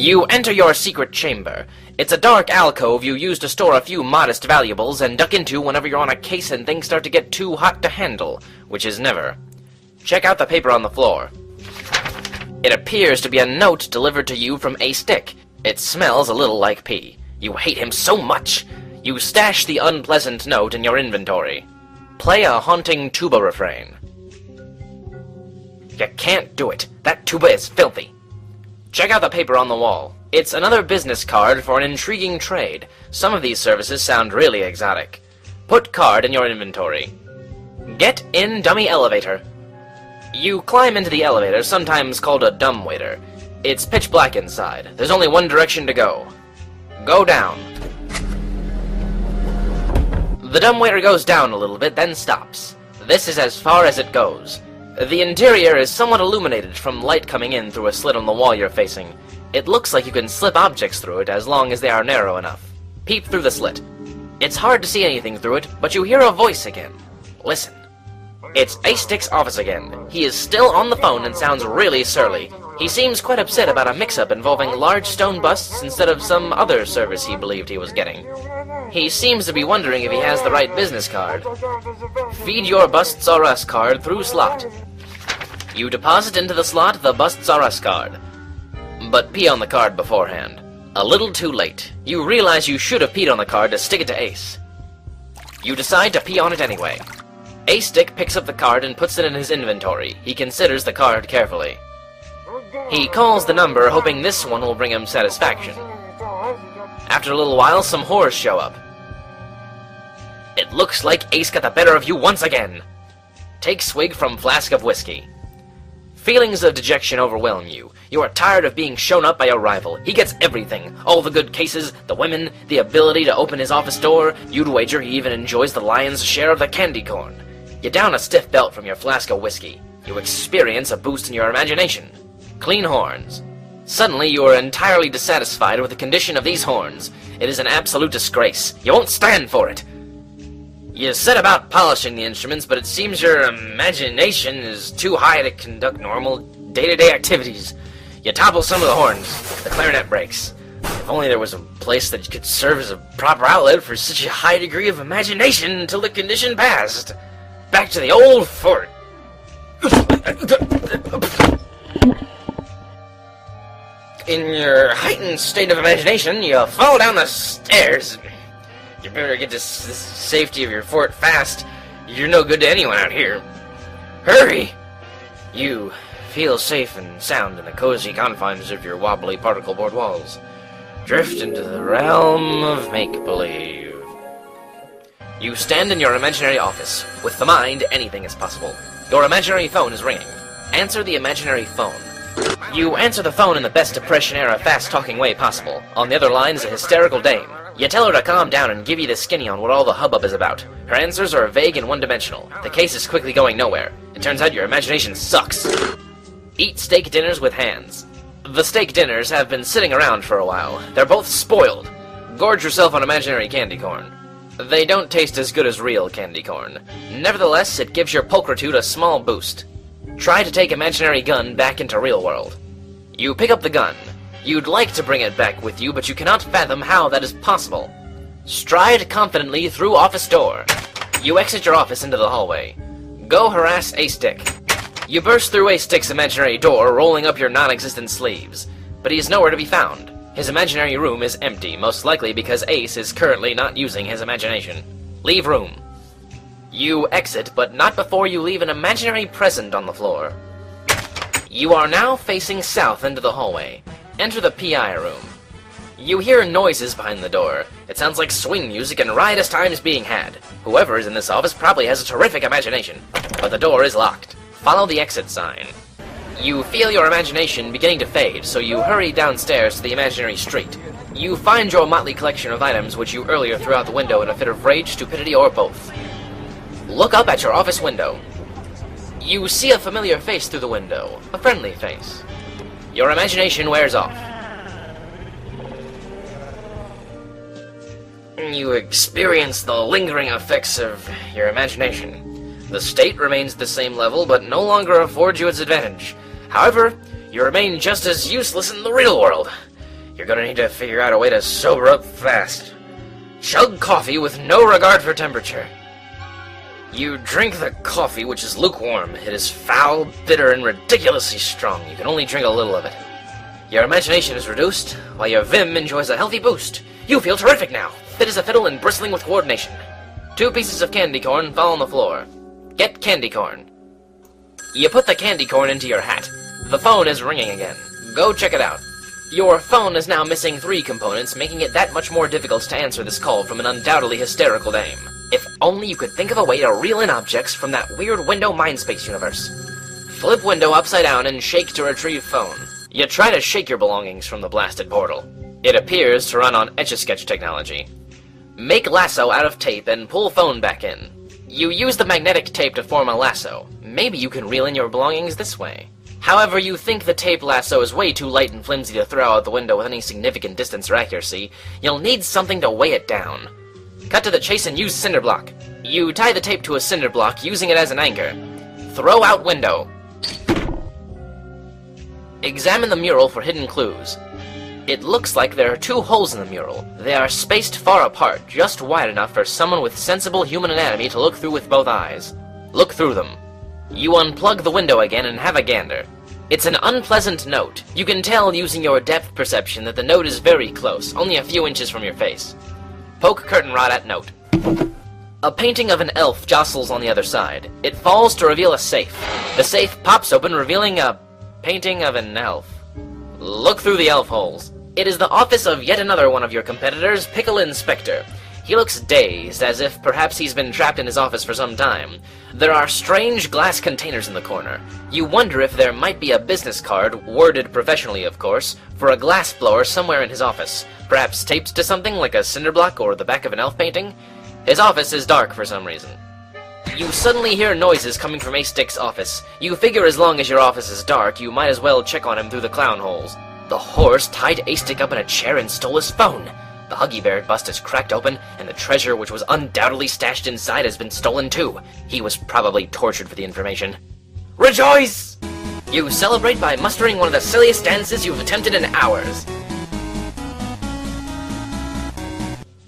You enter your secret chamber. It's a dark alcove you use to store a few modest valuables and duck into whenever you're on a case and things start to get too hot to handle, which is never. Check out the paper on the floor. It appears to be a note delivered to you from a stick. It smells a little like pee. You hate him so much. You stash the unpleasant note in your inventory. Play a haunting tuba refrain. You can't do it. That tuba is filthy. Check out the paper on the wall. It's another business card for an intriguing trade. Some of these services sound really exotic. Put card in your inventory. Get in dummy elevator. You climb into the elevator, sometimes called a dumbwaiter. It's pitch black inside. There's only one direction to go. Go down. The dumbwaiter goes down a little bit, then stops. This is as far as it goes. The interior is somewhat illuminated from light coming in through a slit on the wall you're facing. It looks like you can slip objects through it as long as they are narrow enough. Peep through the slit. It's hard to see anything through it, but you hear a voice again. Listen. It's A-Stick's office again. He is still on the phone and sounds really surly. He seems quite upset about a mix-up involving large stone busts instead of some other service he believed he was getting. He seems to be wondering if he has the right business card. Feed your Busts R Us card through slot. You deposit into the slot the Busts R Us card. But pee on the card beforehand. A little too late. You realize you should have peed on the card to stick it to Ace. You decide to pee on it anyway. A-Stick picks up the card and puts it in his inventory. He considers the card carefully. He calls the number, hoping this one will bring him satisfaction. After a little while, some whores show up. It looks like Ace got the better of you once again. Take swig from flask of whiskey. Feelings of dejection overwhelm you. You are tired of being shown up by your rival. He gets everything. All the good cases, the women, the ability to open his office door. You'd wager he even enjoys the lion's share of the candy corn. You down a stiff belt from your flask of whiskey. You experience a boost in your imagination. Clean horns. Suddenly you are entirely dissatisfied with the condition of these horns. It is an absolute disgrace. You won't stand for it. You set about polishing the instruments, but it seems your imagination is too high to conduct normal, day-to-day activities. You topple some of the horns. The clarinet breaks. If only there was a place that could serve as a proper outlet for such a high degree of imagination until the condition passed. Back to the old fort. In your heightened state of imagination, you fall down the stairs. You better get to the safety of your fort fast. You're no good to anyone out here. Hurry! You feel safe and sound in the cozy confines of your wobbly particle board walls. Drift into the realm of make-believe. You stand in your imaginary office. With the mind, anything is possible. Your imaginary phone is ringing. Answer the imaginary phone. You answer the phone in the best Depression-era fast-talking way possible. On the other line is a hysterical dame. You tell her to calm down and give you the skinny on what all the hubbub is about. Her answers are vague and one-dimensional. The case is quickly going nowhere. It turns out your imagination sucks. Eat steak dinners with hands. The steak dinners have been sitting around for a while. They're both spoiled. Gorge yourself on imaginary candy corn. They don't taste as good as real candy corn. Nevertheless, it gives your pulchritude a small boost. Try to take imaginary gun back into real world. You pick up the gun. You'd like to bring it back with you, but you cannot fathom how that is possible. Stride confidently through office door. You exit your office into the hallway. Go harass A-Stick. You burst through A-Stick's imaginary door, rolling up your non-existent sleeves. But he is nowhere to be found. His imaginary room is empty, most likely because Ace is currently not using his imagination. Leave room. You exit, but not before you leave an imaginary present on the floor. You are now facing south into the hallway. Enter the PI room. You hear noises behind the door. It sounds like swing music and riotous times being had. Whoever is in this office probably has a terrific imagination. But the door is locked. Follow the exit sign. You feel your imagination beginning to fade, so you hurry downstairs to the imaginary street. You find your motley collection of items which you earlier threw out the window in a fit of rage, stupidity, or both. Look up at your office window. You see a familiar face through the window. A friendly face. Your imagination wears off. You experience the lingering effects of your imagination. The state remains at the same level, but no longer affords you its advantage. However, you remain just as useless in the real world. You're gonna need to figure out a way to sober up fast. Chug coffee with no regard for temperature. You drink the coffee, which is lukewarm. It is foul, bitter, and ridiculously strong. You can only drink a little of it. Your imagination is reduced, while your vim enjoys a healthy boost. You feel terrific now, fit as a fiddle and bristling with coordination. 2 pieces of candy corn fall on the floor. Get candy corn. You put the candy corn into your hat. The phone is ringing again. Go check it out. Your phone is now missing 3 components, making it that much more difficult to answer this call from an undoubtedly hysterical dame. If only you could think of a way to reel in objects from that weird window mindspace universe. Flip window upside down and shake to retrieve phone. You try to shake your belongings from the blasted portal. It appears to run on Etch-a-Sketch technology. Make lasso out of tape and pull phone back in. You use the magnetic tape to form a lasso. Maybe you can reel in your belongings this way. However, you think the tape lasso is way too light and flimsy to throw out the window with any significant distance or accuracy. You'll need something to weigh it down. Cut to the chase and use cinder block. You tie the tape to a cinder block, using it as an anchor. Throw out window. Examine the mural for hidden clues. It looks like there are 2 holes in the mural. They are spaced far apart, just wide enough for someone with sensible human anatomy to look through with both eyes. Look through them. You unplug the window again and have a gander. It's an unpleasant note. You can tell using your depth perception that the note is very close, only a few inches from your face. Poke curtain rod at note. A painting of an elf jostles on the other side. It falls to reveal a safe. The safe pops open, revealing a painting of an elf. Look through the elf holes. It is the office of yet another one of your competitors, Pickle Inspector. He looks dazed, as if perhaps he's been trapped in his office for some time. There are strange glass containers in the corner. You wonder if there might be a business card, worded professionally of course, for a glass blower somewhere in his office. Perhaps taped to something like a cinder block or the back of an elf painting? His office is dark for some reason. You suddenly hear noises coming from A-Stick's office. You figure as long as your office is dark, you might as well check on him through the clown holes. The whores tied A-Stick up in a chair and stole his phone. The Huggy Bear bust is cracked open, and the treasure which was undoubtedly stashed inside has been stolen too. He was probably tortured for the information. Rejoice! You celebrate by mustering one of the silliest dances you've attempted in hours.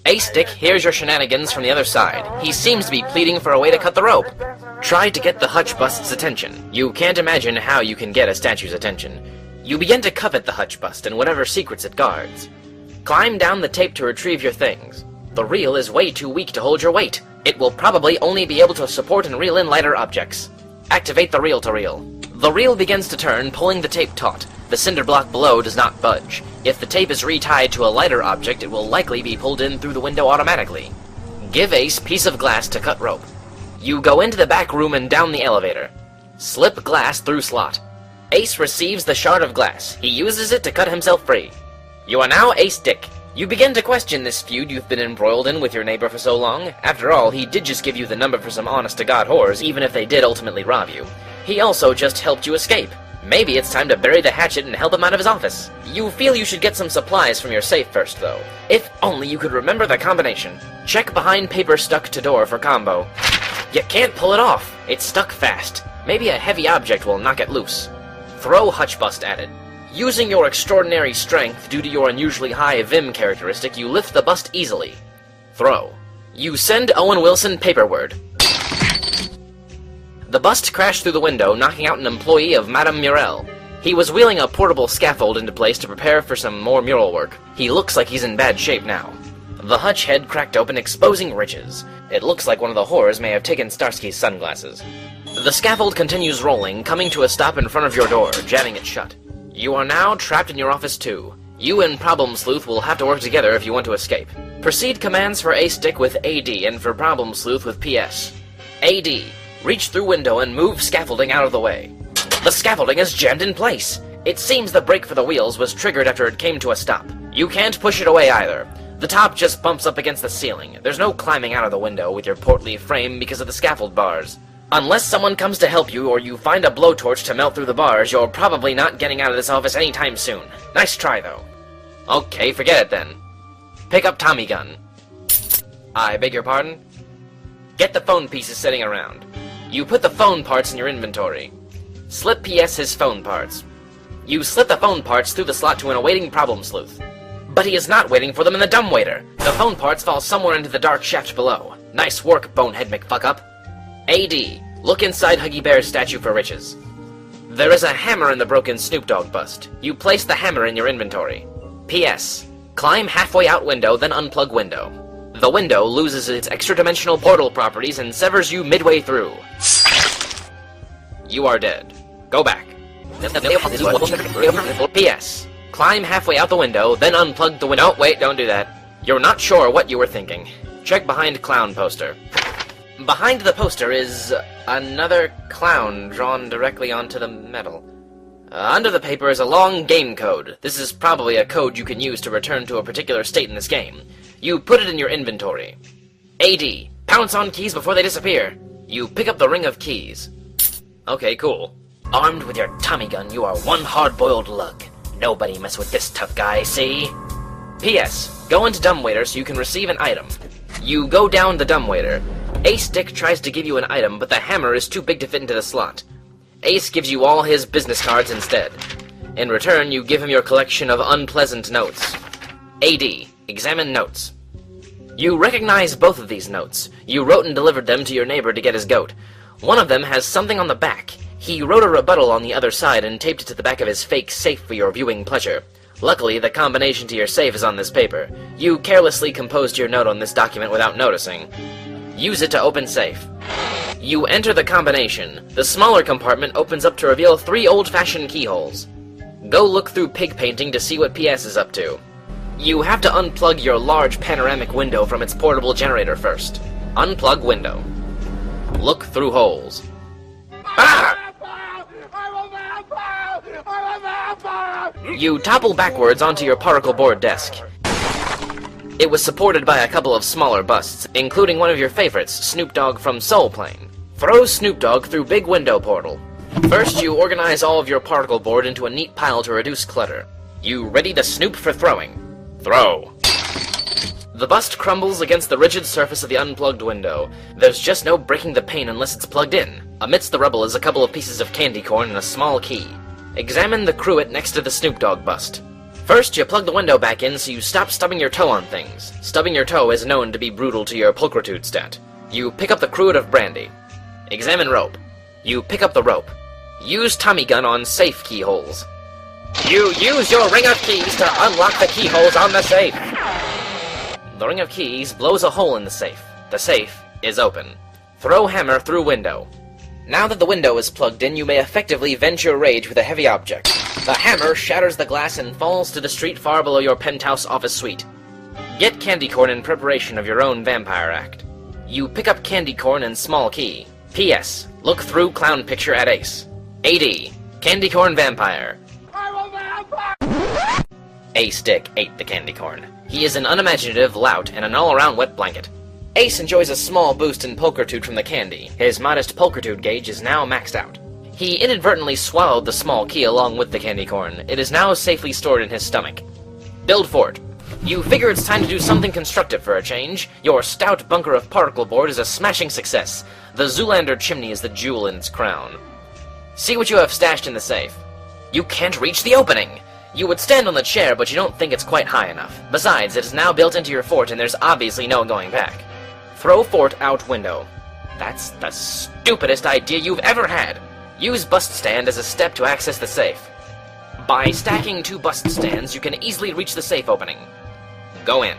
A-Stick hears your shenanigans from the other side. He seems to be pleading for a way to cut the rope. Try to get the hutch bust's attention. You can't imagine how you can get a statue's attention. You begin to covet the hutch bust and whatever secrets it guards. Climb down the tape to retrieve your things. The reel is way too weak to hold your weight. It will probably only be able to support and reel in lighter objects. Activate the reel to reel. The reel begins to turn, pulling the tape taut. The cinder block below does not budge. If the tape is retied to a lighter object, it will likely be pulled in through the window automatically. Give Ace piece of glass to cut rope. You go into the back room and down the elevator. Slip glass through slot. Ace receives the shard of glass. He uses it to cut himself free. You are now A-Stick. You begin to question this feud you've been embroiled in with your neighbor for so long. After all, he did just give you the number for some honest-to-God whores, even if they did ultimately rob you. He also just helped you escape. Maybe it's time to bury the hatchet and help him out of his office. You feel you should get some supplies from your safe first, though. If only you could remember the combination. Check behind paper stuck to door for combo. You can't pull it off. It's stuck fast. Maybe a heavy object will knock it loose. Throw hutch bust at it. Using your extraordinary strength due to your unusually high vim characteristic, you lift the bust easily. Throw. You send Owen Wilson paperword. The bust crashed through the window, knocking out an employee of Madame Murel. He was wheeling a portable scaffold into place to prepare for some more mural work. He looks like he's in bad shape now. The hutch head cracked open, exposing riches. It looks like one of the whores may have taken Starsky's sunglasses. The scaffold continues rolling, coming to a stop in front of your door, jamming it shut. You are now trapped in your office too. You and Problem Sleuth will have to work together if you want to escape. Proceed commands for A-Stick with AD and for Problem Sleuth with PS. AD. Reach through window and move scaffolding out of the way. The scaffolding is jammed in place. It seems the brake for the wheels was triggered after it came to a stop. You can't push it away either. The top just bumps up against the ceiling. There's no climbing out of the window with your portly frame because of the scaffold bars. Unless someone comes to help you or you find a blowtorch to melt through the bars, you're probably not getting out of this office anytime soon. Nice try, though. Okay, forget it then. Pick up Tommy gun. I beg your pardon? Get the phone pieces sitting around. You put the phone parts in your inventory. Slip PS his phone parts. You slip the phone parts through the slot to an awaiting Problem Sleuth. But he is not waiting for them in the dumbwaiter. The phone parts fall somewhere into the dark shaft below. Nice work, bonehead McFuckup. AD, look inside Huggy Bear's statue for riches. There is a hammer in the broken Snoop Dogg bust. You place the hammer in your inventory. P.S. Climb halfway out window, then unplug window. The window loses its extra-dimensional portal properties and severs you midway through. You are dead. Go back. P.S. Climb halfway out the window, then unplug the window. Oh, wait, don't do that. You're not sure what you were thinking. Check behind clown poster. Behind the poster is another clown drawn directly onto the metal. Under the paper is a long game code. This is probably a code you can use to return to a particular state in this game. You put it in your inventory. AD, pounce on keys before they disappear. You pick up the ring of keys. Okay, cool. Armed with your Tommy gun, you are one hard-boiled lug. Nobody mess with this tough guy, see? P.S. Go into dumbwaiter so you can receive an item. You go down the dumbwaiter. Ace Dick tries to give you an item, but the hammer is too big to fit into the slot. Ace gives you all his business cards instead. In return, you give him your collection of unpleasant notes. AD, examine notes. You recognize both of these notes. You wrote and delivered them to your neighbor to get his goat. One of them has something on the back. He wrote a rebuttal on the other side and taped it to the back of his fake safe for your viewing pleasure. Luckily, the combination to your safe is on this paper. You carelessly composed your note on this document without noticing. Use it to open safe. You enter the combination. The smaller compartment opens up to reveal 3 old-fashioned keyholes. Go look through pig painting to see what PS is up to. You have to unplug your large panoramic window from its portable generator first. Unplug window. Look through holes. Ah! You topple backwards onto your particle board desk. It was supported by a couple of smaller busts, including one of your favorites, Snoop Dogg from Soul Plane. Throw Snoop Dogg through big window portal. First, you organize all of your particle board into a neat pile to reduce clutter. You ready to snoop for throwing. Throw. The bust crumbles against the rigid surface of the unplugged window. There's just no breaking the pane unless it's plugged in. Amidst the rubble is a couple of pieces of candy corn and a small key. Examine the cruet next to the Snoop Dogg bust. First, you plug the window back in so you stop stubbing your toe on things. Stubbing your toe is known to be brutal to your pulchritude stat. You pick up the cruet of brandy. Examine rope. You pick up the rope. Use Tommy gun on safe keyholes. You use your ring of keys to unlock the keyholes on the safe. The ring of keys blows a hole in the safe. The safe is open. Throw hammer through window. Now that the window is plugged in, you may effectively vent your rage with a heavy object. The hammer shatters the glass and falls to the street far below your penthouse office suite. Get candy corn in preparation of your own vampire act. You pick up candy corn and small key. P.S. Look through clown picture at Ace. AD. Candy corn vampire. Ace Dick ate the candy corn. He is an unimaginative lout and an all-around wet blanket. Ace enjoys a small boost in pulchritude from the candy. His modest pulchritude gauge is now maxed out. He inadvertently swallowed the small key along with the candy corn. It is now safely stored in his stomach. Build fort. You figure it's time to do something constructive for a change. Your stout bunker of particle board is a smashing success. The Zoolander chimney is the jewel in its crown. See what you have stashed in the safe. You can't reach the opening! You would stand on the chair, but you don't think it's quite high enough. Besides, it is now built into your fort and there's obviously no going back. Throw fort out window. That's the stupidest idea you've ever had. Use bust stand as a step to access the safe. By stacking 2 bust stands, you can easily reach the safe opening. Go in.